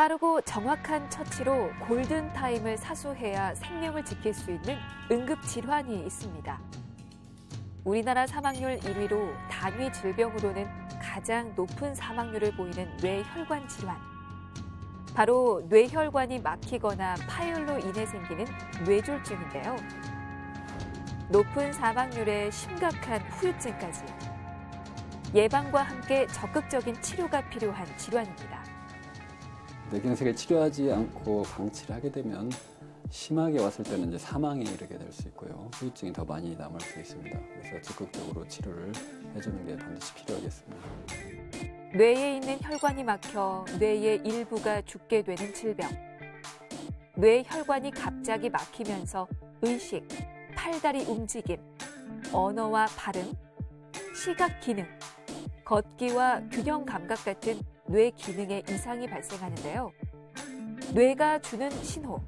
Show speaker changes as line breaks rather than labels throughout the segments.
빠르고 정확한 처치로 골든타임을 사수해야 생명을 지킬 수 있는 응급질환이 있습니다. 우리나라 사망률 1위로 단위 질병으로는 가장 높은 사망률을 보이는 뇌혈관 질환. 바로 뇌혈관이 막히거나 파열로 인해 생기는 뇌졸중인데요. 높은 사망률에 심각한 후유증까지. 예방과 함께 적극적인 치료가 필요한 질환입니다.
뇌경색을 치료하지 않고 방치를 하게 되면 심하게 왔을 때는 이제 사망에 이르게 될 수 있고요. 후유증이 더 많이 남을 수 있습니다. 그래서 적극적으로 치료를 해주는 게 반드시 필요하겠습니다.
뇌에 있는 혈관이 막혀 뇌의 일부가 죽게 되는 질병. 뇌혈관이 갑자기 막히면서 의식, 팔다리 움직임, 언어와 발음, 시각 기능, 걷기와 균형 감각 같은 뇌 기능에 이상이 발생하는데요. 뇌가 주는 신호,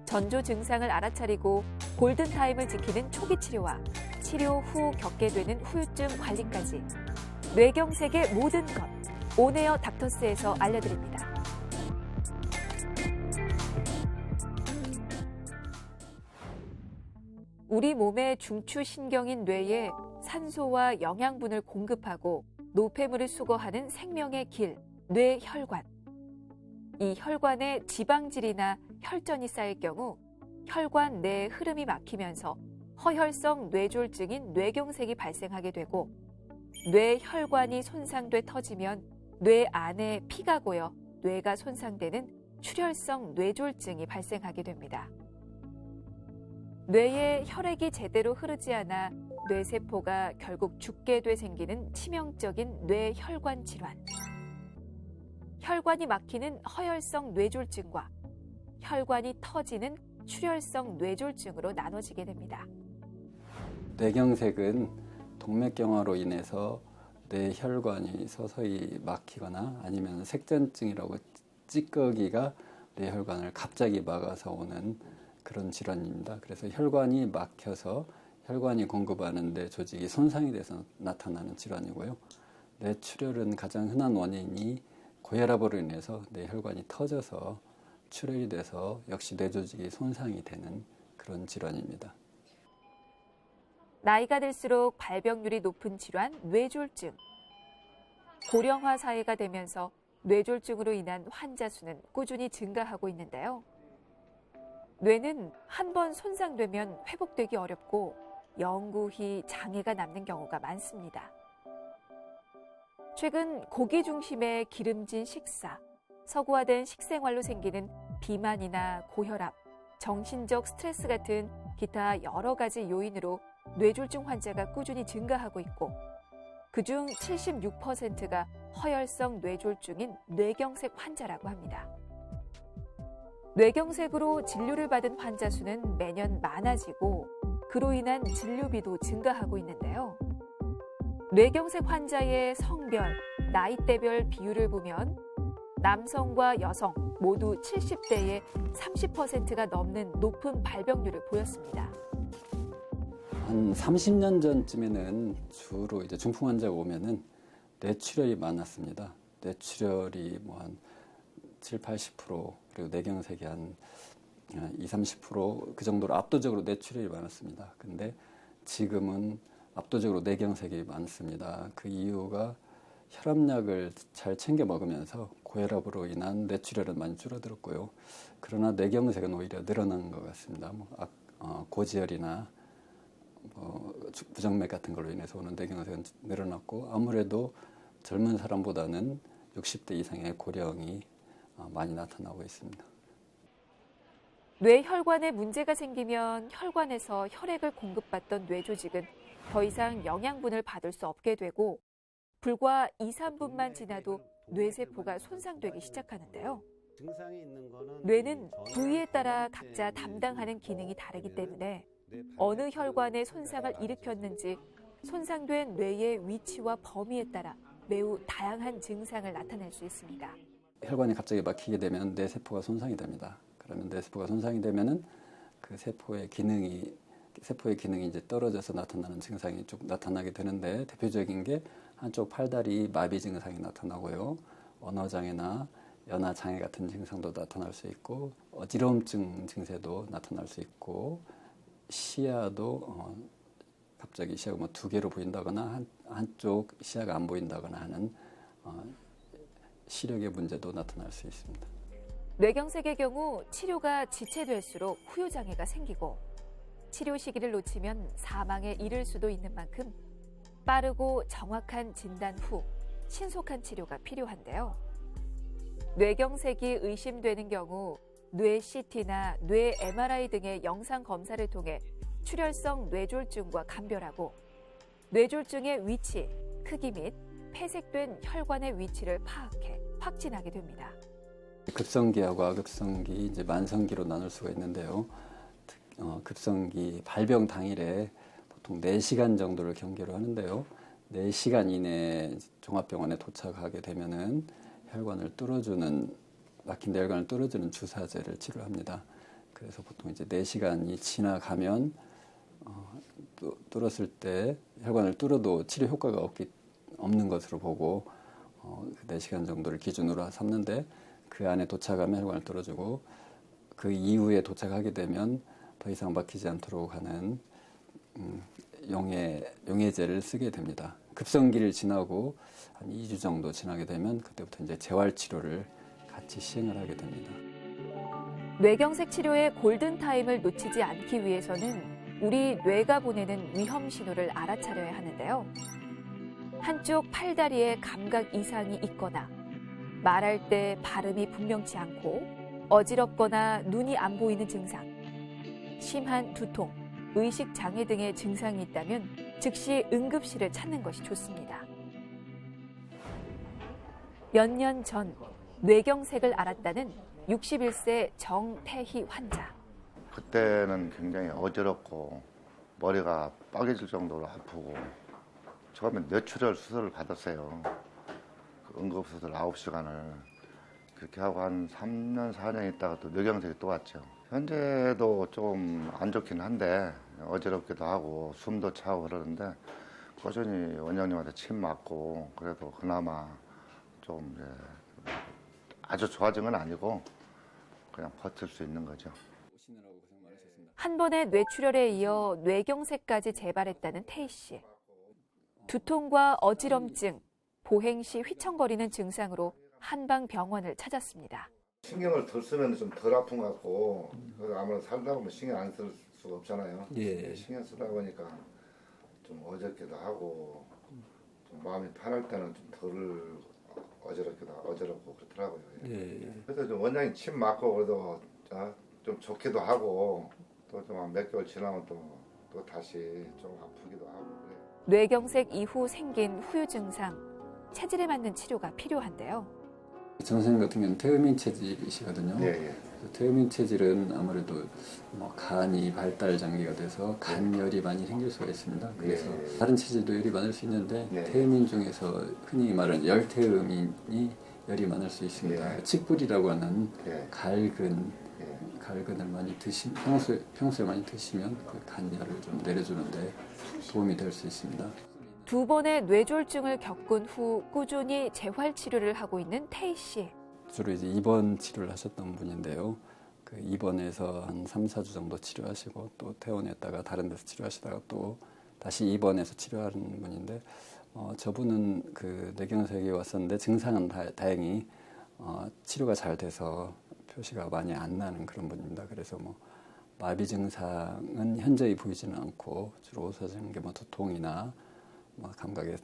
전조 증상을 알아차리고 골든타임을 지키는 초기 치료와 치료 후 겪게 되는 후유증 관리까지 뇌경색의 모든 것, 온에어 닥터스에서 알려드립니다. 우리 몸의 중추신경인 뇌에 산소와 영양분을 공급하고 노폐물을 수거하는 생명의 길, 뇌혈관. 이 혈관에 지방질이나 혈전이 쌓일 경우 혈관 내 흐름이 막히면서 허혈성 뇌졸중인 뇌경색이 발생하게 되고 뇌혈관이 손상돼 터지면 뇌 안에 피가 고여 뇌가 손상되는 출혈성 뇌졸중이 발생하게 됩니다. 뇌에 혈액이 제대로 흐르지 않아 뇌세포가 결국 죽게 돼 생기는 치명적인 뇌혈관 질환. 혈관이 막히는 허혈성 뇌졸중과 혈관이 터지는 출혈성 뇌졸중으로 나눠지게 됩니다.
뇌경색은 동맥경화로 인해서 뇌혈관이 서서히 막히거나 아니면 색전증이라고 찌꺼기가 뇌혈관을 갑자기 막아서 오는 그런 질환입니다. 그래서 혈관이 막혀서 혈관이 공급하는 뇌 조직이 손상이 돼서 나타나는 질환이고요. 뇌출혈은 가장 흔한 원인이 고혈압으로 인해서 뇌혈관이 터져서 출혈이 돼서 역시 뇌조직이 손상이 되는 그런 질환입니다.
나이가 들수록 발병률이 높은 질환, 뇌졸중. 고령화 사회가 되면서 뇌졸중으로 인한 환자 수는 꾸준히 증가하고 있는데요. 뇌는 한 번 손상되면 회복되기 어렵고 영구히 장애가 남는 경우가 많습니다. 최근 고기 중심의 기름진 식사, 서구화된 식생활로 생기는 비만이나 고혈압, 정신적 스트레스 같은 기타 여러 가지 요인으로 뇌졸중 환자가 꾸준히 증가하고 있고 그중 76%가 허혈성 뇌졸중인 뇌경색 환자라고 합니다. 뇌경색으로 진료를 받은 환자 수는 매년 많아지고 그로 인한 진료비도 증가하고 있는데요. 뇌경색 환자의 성별, 나이대별 비율을 보면 남성과 여성 모두 70대의 30%가 넘는 높은 발병률을 보였습니다.
한 30년 전쯤에는 주로 이제 중풍 환자가 오면은 뇌출혈이 많았습니다. 뇌출혈이 뭐 한 7, 80% 그리고 뇌경색이 한 20, 30% 그 정도로 압도적으로 뇌출혈이 많았습니다. 근데 지금은 압도적으로 뇌경색이 많습니다. 그 이유가 혈압약을 잘 챙겨 먹으면서 고혈압으로 인한 뇌출혈은 많이 줄어들었고요. 그러나 뇌경색은 오히려 늘어난 것 같습니다. 고지혈이나 부정맥 같은 걸로 인해서 오는 뇌경색은 늘어났고 아무래도 젊은 사람보다는 60대 이상의 고령이 많이 나타나고 있습니다.
뇌혈관에 문제가 생기면 혈관에서 혈액을 공급받던 뇌조직은 더 이상 영양분을 받을 수 없게 되고 불과 2, 3분만 지나도 뇌세포가 손상되기 시작하는데요. 뇌는 부위에 따라 각자 담당하는 기능이 다르기 때문에 어느 혈관에 손상을 일으켰는지 손상된 뇌의 위치와 범위에 따라 매우 다양한 증상을 나타낼 수 있습니다.
혈관이 갑자기 막히게 되면 뇌세포가 손상이 됩니다. 그러면 뇌세포가 손상이 되면은 그 세포의 기능이 이제 떨어져서 나타나는 증상이 쭉 나타나게 되는데 대표적인 게 한쪽 팔다리 마비 증상이 나타나고요. 언어장애나 연하 장애 같은 증상도 나타날 수 있고 어지러움증 증세도 나타날 수 있고 시야도 갑자기 시야가 뭐 두 개로 보인다거나 한쪽 시야가 안 보인다거나 하는 시력의 문제도 나타날 수 있습니다.
뇌경색의 경우 치료가 지체될수록 후유장애가 생기고 치료 시기를 놓치면 사망에 이를 수도 있는 만큼 빠르고 정확한 진단 후 신속한 치료가 필요한데요. 뇌경색이 의심되는 경우 뇌 CT나 뇌 MRI 등의 영상 검사를 통해 출혈성 뇌졸중과 감별하고 뇌졸중의 위치, 크기 및 폐색된 혈관의 위치를 파악해 확진하게 됩니다.
급성기하고 아급성기, 이제 만성기로 나눌 수가 있는데요. 급성기 발병 당일에 보통 4시간 정도를 경계로 하는데요. 4시간 이내에 종합병원에 도착하게 되면은 혈관을 뚫어주는 막힌 뇌혈관을 뚫어주는 주사제를 치료합니다. 그래서 보통 이제 4시간이 지나가면 뚫었을 때 혈관을 뚫어도 치료 효과가 없는 것으로 보고 4시간 정도를 기준으로 삼는데 그 안에 도착하면 혈관을 뚫어주고 그 이후에 도착하게 되면 더 이상 막히지 않도록 하는 용해제를 쓰게 됩니다. 급성기를 지나고 한 2주 정도 지나게 되면 그때부터 이제 재활치료를 같이 시행을 하게 됩니다.
뇌경색 치료의 골든타임을 놓치지 않기 위해서는 우리 뇌가 보내는 위험 신호를 알아차려야 하는데요. 한쪽 팔다리에 감각 이상이 있거나 말할 때 발음이 분명치 않고 어지럽거나 눈이 안 보이는 증상, 심한 두통, 의식 장애 등의 증상이 있다면 즉시 응급실을 찾는 것이 좋습니다. 몇 년 전 뇌경색을 알았다는 61세 정태희 환자.
그때는 굉장히 어지럽고 머리가 빠개질 정도로 아프고 처음에 뇌출혈 수술을 받았어요. 그 응급수술 9시간을 그렇게 하고 한 3년 4년 있다가 또 뇌경색이 또 왔죠. 현재도 좀 안 좋긴 한데 어지럽기도 하고 숨도 차고 그러는데 꾸준히 원장님한테 침 맞고 그래도 그나마 좀 아주 좋아진 건 아니고 그냥 버틸 수 있는 거죠.
한 번의 뇌출혈에 이어 뇌경색까지 재발했다는 태희 씨. 두통과 어지럼증, 보행 시 휘청거리는 증상으로 한방병원을 찾았습니다.
신경을 덜 쓰면 좀 덜 아픈 것 같고 그래서 아무래도 살다 보면 신경 안 쓸 수가 없잖아요.
예.
신경 쓰다 보니까 좀 어렵기도 하고 좀 마음이 편할 때는 좀 덜 어지럽고 그렇더라고요.
예.
그래서 좀 원장님 침 맞고 그래도 좀 좋기도 하고 또 좀 몇 개월 지나면 또 다시 좀 아프기도 하고 그래요.
뇌경색 이후 생긴 후유 증상, 체질에 맞는 치료가 필요한데요.
정 선생님 같은 경우는 태음인 체질이시거든요.
예.
태음인 체질은 아무래도 간이 발달 장기가 돼서 간열이 많이 생길 수가 있습니다. 그래서 다른 체질도 열이 많을 수 있는데 태음인 중에서 흔히 말하는 열태음인이 열이 많을 수 있습니다. 칡불이라고 하는 갈근을 많이 평소에 많이 드시면 그 간열을 좀 내려주는데 도움이 될 수 있습니다.
2번의 뇌졸중을 겪은 후 꾸준히 재활치료를 하고 있는 태희 씨.
주로 이제 입원 치료를 하셨던 분인데요. 그 입원해서 한 3, 4주 정도 치료하시고 또 퇴원했다가 다른 데서 치료하시다가 또 다시 입원해서 치료하는 분인데 저분은 그 뇌경색이 왔었는데 증상은 다행히 치료가 잘 돼서 표시가 많이 안 나는 그런 분입니다. 그래서 마비 증상은 현저히 보이지는 않고 주로 오사진 게 두통이나 감각의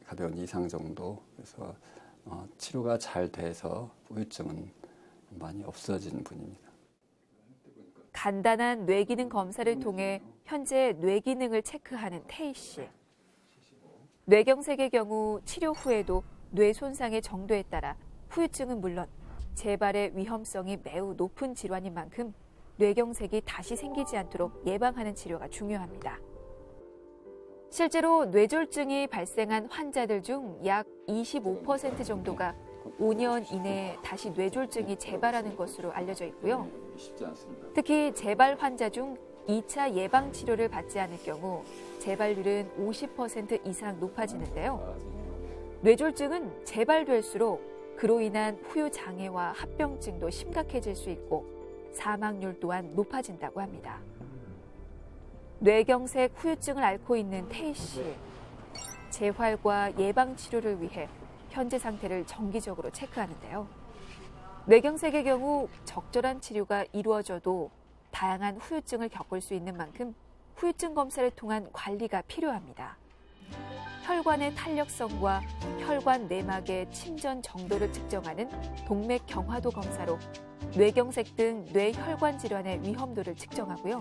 가벼운 이상 정도. 그래서 치료가 잘 돼서 후유증은 많이 없어진 분입니다.
간단한 뇌기능 검사를 통해 현재 뇌기능을 체크하는 태희 씨. 뇌경색의 경우 치료 후에도 뇌 손상의 정도에 따라 후유증은 물론 재발의 위험성이 매우 높은 질환인 만큼 뇌경색이 다시 생기지 않도록 예방하는 치료가 중요합니다. 실제로 뇌졸중이 발생한 환자들 중 약 25% 정도가 5년 이내에 다시 뇌졸중이 재발하는 것으로 알려져 있고요. 특히 재발 환자 중 2차 예방 치료를 받지 않을 경우 재발률은 50% 이상 높아지는데요. 뇌졸중은 재발될수록 그로 인한 후유 장애와 합병증도 심각해질 수 있고 사망률 또한 높아진다고 합니다. 뇌경색 후유증을 앓고 있는 태희 씨. 재활과 예방 치료를 위해 현재 상태를 정기적으로 체크하는데요. 뇌경색의 경우 적절한 치료가 이루어져도 다양한 후유증을 겪을 수 있는 만큼 후유증 검사를 통한 관리가 필요합니다. 혈관의 탄력성과 혈관 내막의 침전 정도를 측정하는 동맥 경화도 검사로 뇌경색 등 뇌혈관 질환의 위험도를 측정하고요.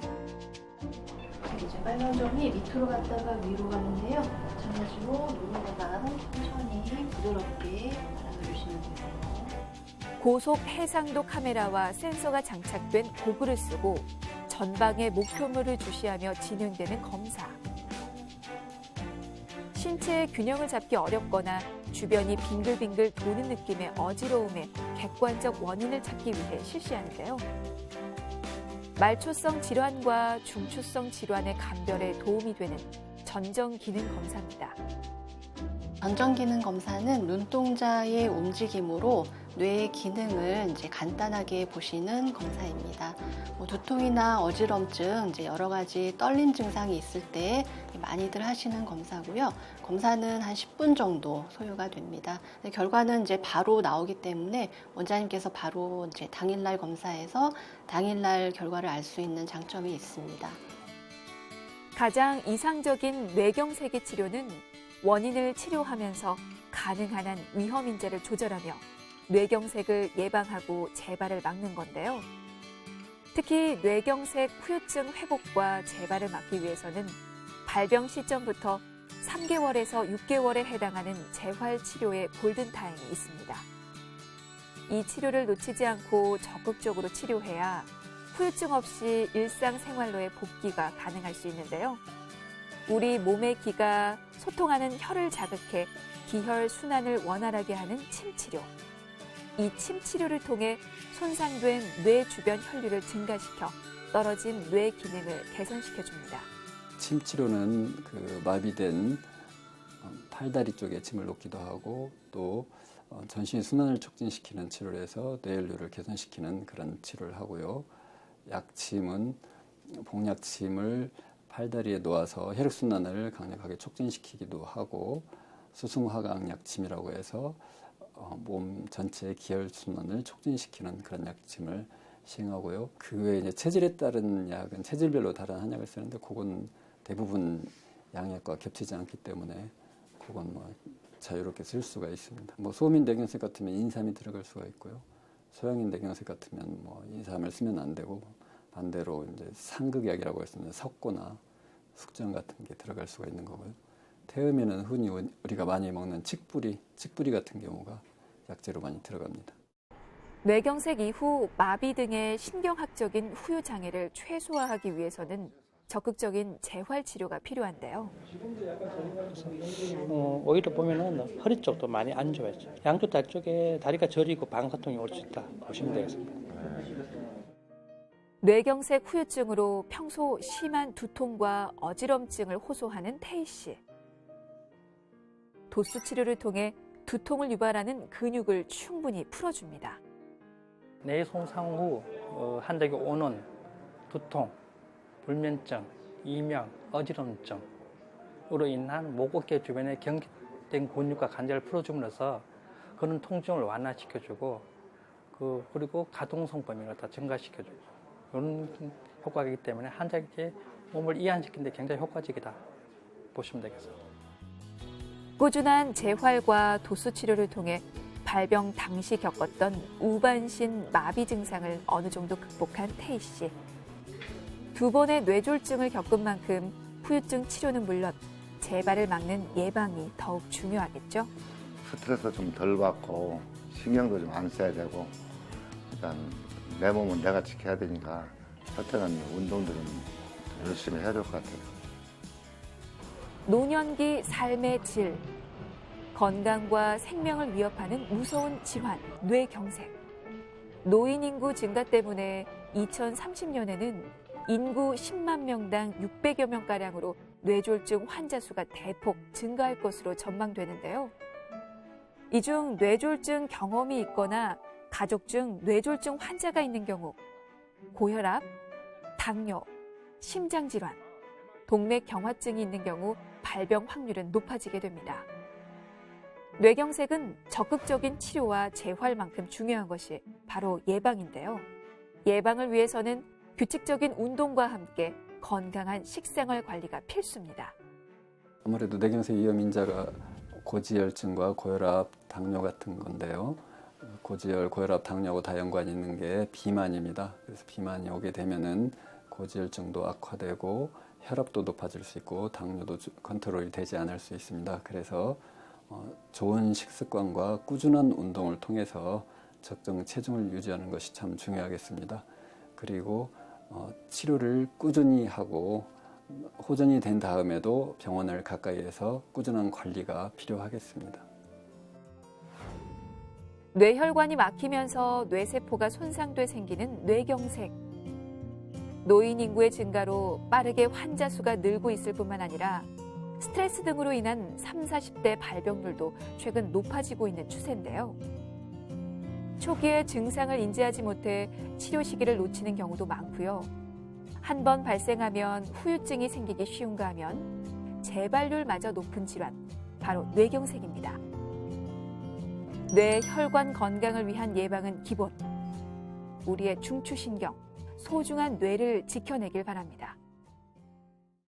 이제 빨간 점이 밑으로 갔다가 위로 가는데요. 마찬가지로 누르다가 천천히 부드럽게 발라주시면 돼요.
고속 해상도 카메라와 센서가 장착된 고글을 쓰고 전방의 목표물을 주시하며 진행되는 검사. 신체의 균형을 잡기 어렵거나 주변이 빙글빙글 도는 느낌의 어지러움의 객관적 원인을 찾기 위해 실시하는데요. 말초성 질환과 중추성 질환의 감별에 도움이 되는 전정 기능 검사입니다.
전정 기능 검사는 눈동자의 움직임으로 뇌의 기능을 이제 간단하게 보시는 검사입니다. 두통이나 어지럼증, 이제 여러 가지 떨림 증상이 있을 때 많이들 하시는 검사고요. 검사는 한 10분 정도 소요가 됩니다. 결과는 이제 바로 나오기 때문에 원장님께서 바로 이제 당일날 검사해서 당일날 결과를 알 수 있는 장점이 있습니다.
가장 이상적인 뇌경색의 치료는 원인을 치료하면서 가능한 한 위험 인자를 조절하며 뇌경색을 예방하고 재발을 막는 건데요. 특히 뇌경색 후유증 회복과 재발을 막기 위해서는 발병 시점부터 3개월에서 6개월에 해당하는 재활 치료의 골든타임이 있습니다. 이 치료를 놓치지 않고 적극적으로 치료해야 후유증 없이 일상생활로의 복귀가 가능할 수 있는데요. 우리 몸의 기가 소통하는 혈을 자극해 기혈 순환을 원활하게 하는 침치료. 이 침치료를 통해 손상된 뇌 주변 혈류를 증가시켜 떨어진 뇌 기능을 개선시켜줍니다.
침치료는 그 마비된 팔다리 쪽에 침을 놓기도 하고 또 전신 순환을 촉진시키는 치료를 해서 뇌혈류를 개선시키는 그런 치료를 하고요. 약침은 복약침을 팔다리에 놓아서 혈액순환을 강력하게 촉진시키기도 하고 수승화강 약침이라고 해서 몸 전체의 기혈순환을 촉진시키는 그런 약침을 시행하고요. 그 외에 이제 체질에 따른 약은 체질별로 다른 한약을 쓰는데 그건 대부분 양약과 겹치지 않기 때문에 그건 자유롭게 쓸 수가 있습니다. 소음인 뇌경색 같으면 인삼이 들어갈 수가 있고요. 소양인 뇌경색 같으면 인삼을 쓰면 안 되고 반대로 이제 상극약이라고 했습니다. 석고나 숙전 같은 게 들어갈 수가 있는 거고요. 태음에는 흔히 우리가 많이 먹는 칡뿌리 같은 경우가 약재로 많이 들어갑니다.
뇌경색 이후 마비 등의 신경학적인 후유 장애를 최소화하기 위해서는 적극적인 재활 치료가 필요한데요.
오히려 보면은 허리 쪽도 많이 안 좋아졌죠. 양쪽 다리 쪽에 다리가 저리고 방사통이 올 수 있다 보시면 되겠습니다.
뇌경색 후유증으로 평소 심한 두통과 어지럼증을 호소하는 태희 씨. 도수 치료를 통해 두통을 유발하는 근육을 충분히 풀어줍니다.
뇌 손상 후 한 달에 오는 두통, 불면증, 이명, 어지럼증으로 인한 목, 어깨 주변에 경직된 근육과 관절을 풀어줌으로써 그런 통증을 완화시켜주고 그리고 가동성 범위를 다 증가시켜주고 이런 효과가 있기 때문에 환자에게 몸을 이완시키는 데 굉장히 효과적이다 보시면 되겠습니다.
꾸준한 재활과 도수 치료를 통해 발병 당시 겪었던 우반신 마비 증상을 어느 정도 극복한 태희 씨. 2번의 뇌졸중을 겪은 만큼 후유증 치료는 물론 재발을 막는 예방이 더욱 중요하겠죠.
스트레스 좀 덜 받고 신경도 좀 안 써야 되고 일단 내 몸은 내가 지켜야 되니까 첫째는 운동도 좀 열심히 해야 될 것 같아요.
노년기 삶의 질, 건강과 생명을 위협하는 무서운 질환, 뇌경색. 노인 인구 증가 때문에 2030년에는 인구 10만 명당 600여 명가량으로 뇌졸중 환자 수가 대폭 증가할 것으로 전망되는데요. 이 중 뇌졸중 경험이 있거나 가족 중 뇌졸중 환자가 있는 경우 고혈압, 당뇨, 심장질환, 동맥경화증이 있는 경우 발병 확률은 높아지게 됩니다. 뇌경색은 적극적인 치료와 재활만큼 중요한 것이 바로 예방인데요. 예방을 위해서는 규칙적인 운동과 함께 건강한 식생활 관리가 필수입니다.
아무래도 뇌경색 위험 인자가 고지혈증과 고혈압, 당뇨 같은 건데요. 고지혈, 고혈압, 당뇨하고 다 연관이 있는 게 비만입니다. 그래서 비만이 오게 되면은 고지혈증도 악화되고 혈압도 높아질 수 있고 당뇨도 컨트롤이 되지 않을 수 있습니다. 그래서 좋은 식습관과 꾸준한 운동을 통해서 적정 체중을 유지하는 것이 참 중요하겠습니다. 그리고 치료를 꾸준히 하고 호전이 된 다음에도 병원을 가까이에서 꾸준한 관리가 필요하겠습니다.
뇌혈관이 막히면서 뇌세포가 손상돼 생기는 뇌경색. 노인 인구의 증가로 빠르게 환자 수가 늘고 있을 뿐만 아니라 스트레스 등으로 인한 30, 40대 발병률도 최근 높아지고 있는 추세인데요. 초기에 증상을 인지하지 못해 치료 시기를 놓치는 경우도 많고요. 한 번 발생하면 후유증이 생기기 쉬운가 하면 재발률마저 높은 질환, 바로 뇌경색입니다. 뇌 혈관 건강을 위한 예방은 기본. 우리의 중추신경, 소중한 뇌를 지켜내길 바랍니다.